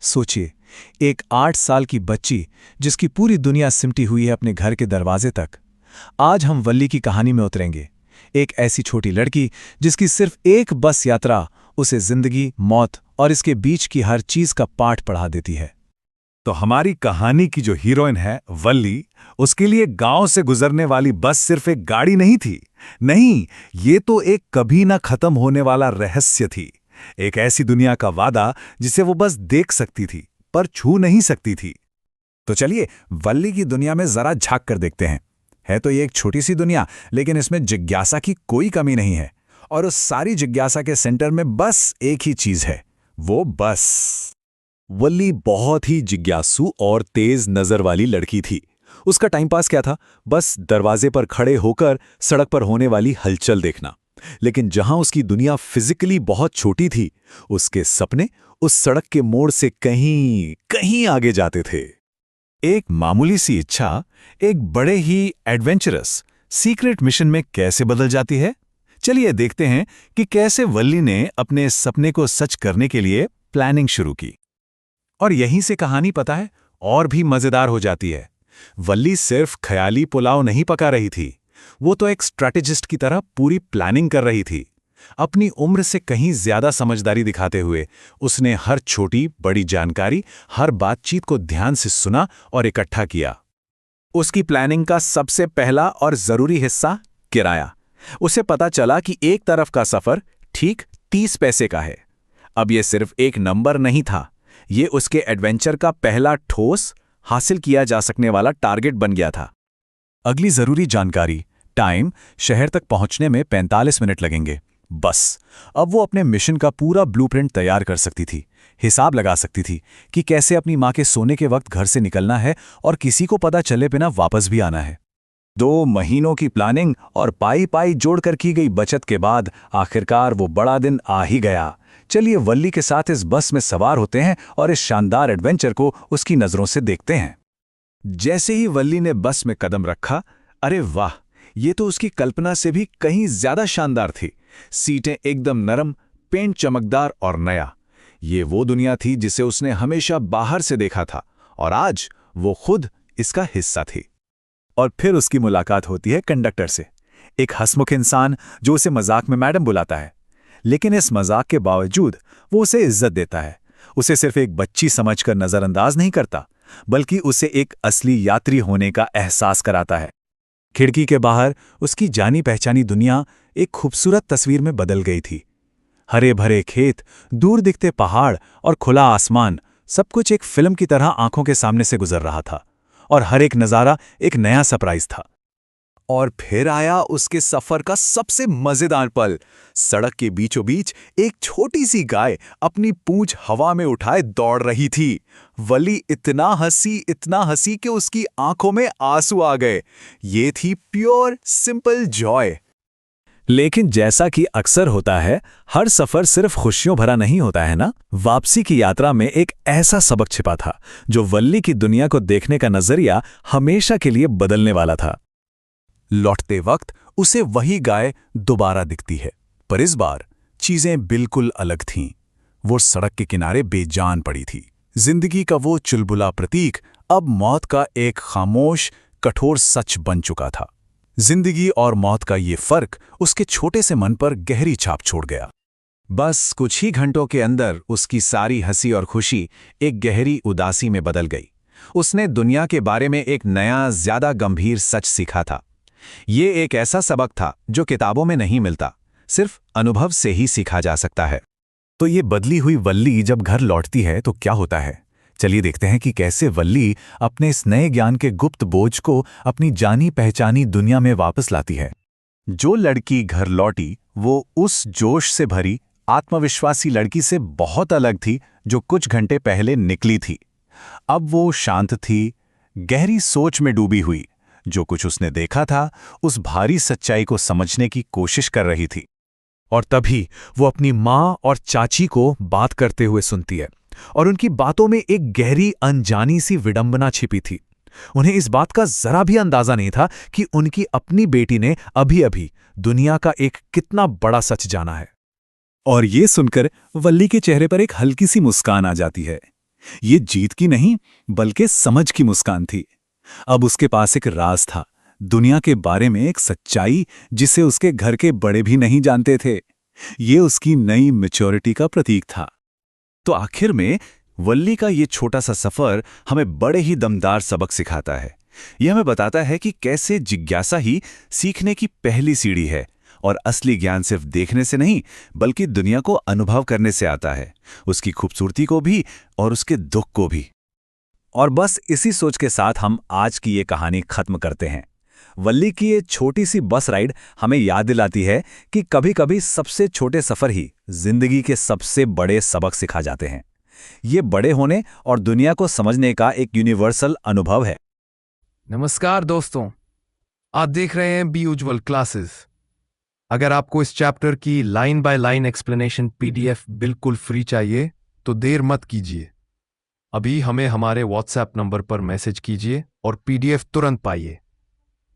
सोचिए, एक 8 साल की बच्ची जिसकी पूरी दुनिया सिमटी हुई है अपने घर के दरवाजे तक। आज हम वल्ली की कहानी में उतरेंगे। एक ऐसी छोटी लड़की जिसकी सिर्फ एक बस यात्रा उसे जिंदगी, मौत और इसके बीच की हर चीज का पाठ पढ़ा देती है। तो हमारी कहानी की जो हीरोइन है वल्ली, उसके लिए गांव से गुजरने वाली बस सिर्फ एक गाड़ी नहीं थी। नहीं, ये तो एक कभी ना खत्म होने वाला रहस्य थी। एक ऐसी दुनिया का वादा जिसे वो बस देख सकती थी पर छू नहीं सकती थी। तो चलिए वल्ली की दुनिया में जरा झांक कर देखते हैं। है तो ये एक छोटी सी दुनिया, लेकिन इसमें जिज्ञासा की कोई कमी नहीं है। और उस सारी जिज्ञासा के सेंटर में बस एक ही चीज है, वो बस। वल्ली बहुत ही जिज्ञासु और तेज नजर वाली लड़की थी। उसका टाइम पास क्या था? बस दरवाजे पर खड़े होकर सड़क पर होने वाली हलचल देखना। लेकिन जहां उसकी दुनिया फिजिकली बहुत छोटी थी, उसके सपने उस सड़क के मोड़ से कहीं कहीं आगे जाते थे। एक मामूली सी इच्छा एक बड़े ही एडवेंचरस सीक्रेट मिशन में कैसे बदल जाती है। चलिए देखते हैं कि कैसे वल्ली ने अपने सपने को सच करने के लिए प्लानिंग शुरू की। और यहीं से कहानी पता है और भी मजेदार हो जाती है। वल्ली सिर्फ ख्याली पुलाव नहीं पका रही थी, वो तो एक स्ट्रैटेजिस्ट की तरह पूरी प्लानिंग कर रही थी। अपनी उम्र से कहीं ज्यादा समझदारी दिखाते हुए उसने हर छोटी बड़ी जानकारी, हर बातचीत को ध्यान से सुना और इकट्ठा किया। उसकी प्लानिंग का सबसे पहला और जरूरी हिस्सा किराया। उसे पता चला कि एक तरफ का सफर ठीक 30 पैसे का है। अब यह सिर्फ एक नंबर नहीं था, ये उसके एडवेंचर का पहला ठोस, हासिल किया जा सकने वाला टारगेट बन गया था। अगली जरूरी जानकारी, टाइम। शहर तक पहुंचने में 45 मिनट लगेंगे। बस अब वो अपने मिशन का पूरा ब्लूप्रिंट तैयार कर सकती थी। हिसाब लगा सकती थी कि कैसे अपनी मां के सोने के वक्त घर से निकलना है और किसी को पता चले बिना वापस भी आना है। 2 महीनों की प्लानिंग और पाई पाई जोड़कर की गई बचत के बाद आखिरकार वो बड़ा दिन आ ही गया। चलिए वल्ली के साथ इस बस में सवार होते हैं और इस शानदार एडवेंचर को उसकी नजरों से देखते हैं। जैसे ही वल्ली ने बस में कदम रखा, अरे वाह, ये तो उसकी कल्पना से भी कहीं ज्यादा शानदार थी। सीटें एकदम नरम, पेंट चमकदार और नया। ये वो दुनिया थी जिसे उसने हमेशा बाहर से देखा था और आज वो खुद इसका हिस्सा थी। और फिर उसकी मुलाकात होती है कंडक्टर से, एक हंसमुख इंसान जो उसे मजाक में मैडम बुलाता है। लेकिन इस मजाक के बावजूद वो उसे इज्जत देता है। उसे सिर्फ एक बच्ची समझकर नजरअंदाज नहीं करता, बल्कि उसे एक असली यात्री होने का एहसास कराता है। खिड़की के बाहर उसकी जानी पहचानी दुनिया एक खूबसूरत तस्वीर में बदल गई थी। हरे भरे खेत, दूर दिखते पहाड़ और खुला आसमान, सब कुछ एक फिल्म की तरह आंखों के सामने से गुजर रहा था। और हर एक नज़ारा एक नया सरप्राइज था। और फिर आया उसके सफर का सबसे मजेदार पल। सड़क के बीचों बीच एक छोटी सी गाय अपनी पूंछ हवा में उठाए दौड़ रही थी। वल्ली इतना हंसी कि उसकी आंखों में आंसू आ गए। ये थी प्योर सिंपल जॉय। लेकिन जैसा कि अक्सर होता है, हर सफर सिर्फ खुशियों भरा नहीं होता है ना। वापसी की यात्रा में एक ऐसा सबक छिपा था जो वल्ली की दुनिया को देखने का नजरिया हमेशा के लिए बदलने वाला था। लौटते वक्त उसे वही गाय दोबारा दिखती है, पर इस बार चीजें बिल्कुल अलग थीं। वो सड़क के किनारे बेजान पड़ी थी। जिंदगी का वो चुलबुला प्रतीक अब मौत का एक खामोश, कठोर सच बन चुका था। जिंदगी और मौत का ये फर्क उसके छोटे से मन पर गहरी छाप छोड़ गया। बस कुछ ही घंटों के अंदर उसकी सारी हंसी और खुशी एक गहरी उदासी में बदल गई। उसने दुनिया के बारे में एक नया, ज्यादा गंभीर सच सीखा था। ये एक ऐसा सबक था जो किताबों में नहीं मिलता, सिर्फ अनुभव से ही सीखा जा सकता है। तो ये बदली हुई वल्ली जब घर लौटती है तो क्या होता है? चलिए देखते हैं कि कैसे वल्ली अपने इस नए ज्ञान के गुप्त बोझ को अपनी जानी पहचानी दुनिया में वापस लाती है। जो लड़की घर लौटी वो उस जोश से भरी, आत्मविश्वासी लड़की से बहुत अलग थी जो कुछ घंटे पहले निकली थी। अब वो शांत थी, गहरी सोच में डूबी हुई। जो कुछ उसने देखा था, उस भारी सच्चाई को समझने की कोशिश कर रही थी। और तभी वो अपनी माँ और चाची को बात करते हुए सुनती है, और उनकी बातों में एक गहरी अनजानी सी विडंबना छिपी थी। उन्हें इस बात का जरा भी अंदाजा नहीं था कि उनकी अपनी बेटी ने अभी अभी दुनिया का एक कितना बड़ा सच जाना है। और ये सुनकर वल्ली के चेहरे पर एक हल्की सी मुस्कान आ जाती है। ये जीत की नहीं, बल्कि समझ की मुस्कान थी। अब उसके पास एक राज था, दुनिया के बारे में एक सच्चाई जिसे उसके घर के बड़े भी नहीं जानते थे। ये उसकी नई मैच्योरिटी का प्रतीक था। तो आखिर में वल्ली का ये छोटा सा सफर हमें बड़े ही दमदार सबक सिखाता है। यह हमें बताता है कि कैसे जिज्ञासा ही सीखने की पहली सीढ़ी है और असली ज्ञान सिर्फ देखने से नहीं बल्कि दुनिया को अनुभव करने से आता है, उसकी खूबसूरती को भी और उसके दुख को भी। और बस इसी सोच के साथ हम आज की ये कहानी खत्म करते हैं। वल्ली की ये छोटी सी बस राइड हमें याद दिलाती है कि कभी-कभी सबसे छोटे सफर ही जिंदगी के सबसे बड़े सबक सिखा जाते हैं। ये बड़े होने और दुनिया को समझने का एक यूनिवर्सल अनुभव है। नमस्कार दोस्तों, आप देख रहे हैं बी उज्ज्वल क्लासेस। अगर आपको इस चैप्टर की line by line explanation PDF बिल्कुल फ्री चाहिए तो देर मत कीजिए, अभी हमें हमारे व्हाट्सएप नंबर पर मैसेज कीजिए और पीडीएफ तुरंत पाइए।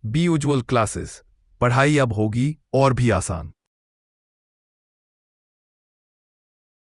बी उज्ज्वल क्लासेस, पढ़ाई अब होगी और भी आसान।